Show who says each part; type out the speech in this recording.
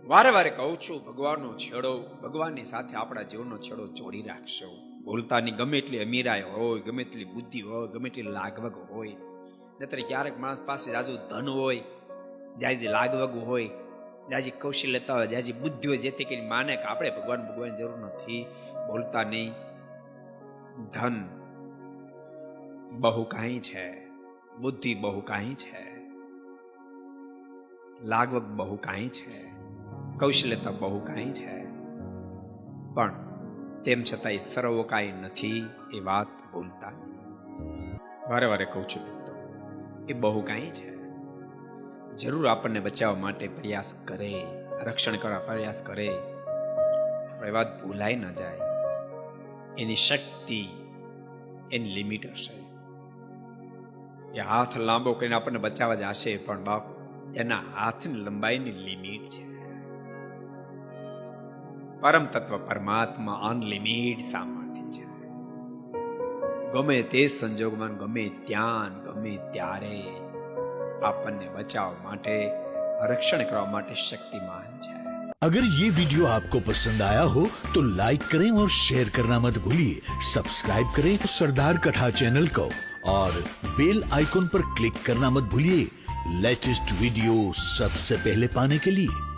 Speaker 1: વારે વારે કહું છું, ભગવાનનો છેડો, ભગવાનની સાથે આપણા જીવનનો છેડો જોડી રાખશો. ભૂલતાની ગમે એટલી અમીરાય હોય, ગમે એટલી બુદ્ધિ હોય, ગમે એટલી લાગવગ હોય, નહીતર ક્યારેક માણસ પાસે જાજુ ધન હોય, જ્યાંથી લાગવગ હોય, જ્યાંથી કૌશલ્યતા હોય, જ્યાંથી બુદ્ધિ હોય, જેથી કરીને માને કે આપણે ભગવાનની જરૂર નથી. ભૂલતા નહીં, ધન બહુ કાંઈ છે, બુદ્ધિ બહુ કાંઈ છે, લાગવગ બહુ કાંઈ છે, કૌશલ્યતા બહુ કાંઈ છે, પણ તેમ છતાંય સર્વ કાંઈ નથી એ વાત ભૂલતા નહીં. વારે વારે કહું છું મિત્રો, એ બહુ કાંઈ છે. જરૂર આપણને બચાવવા માટે પ્રયાસ કરે, રક્ષણ કરવા પ્રયાસ કરે, પણ એ વાત ભૂલાઈ ન જાય. એની શક્તિ, એની લિમિટ હશે. એ હાથ લાંબો કરીને આપણને બચાવવા જ હશે, પણ બાપ એના હાથની લંબાઈની લિમિટ છે. પરમ તત્વ પરમાત્મા અનલિમિટ સામર્થ્ય છે. ગમે તે સંજોગમાં, ગમે ત્યાં, ગમે ત્યારે આપણને બચાવવા માટે, रक्षण કરવા માટે શક્તિમાન છે.
Speaker 2: अगर ये वीडियो आपको पसंद आया हो तो लाइक करें और शेयर करना मत भूलिए. सब्सक्राइब करें सरदार कथा चैनल को और बेल आइकॉन पर क्लिक करना मत भूलिए लेटेस्ट वीडियो सबसे पहले पाने के लिए.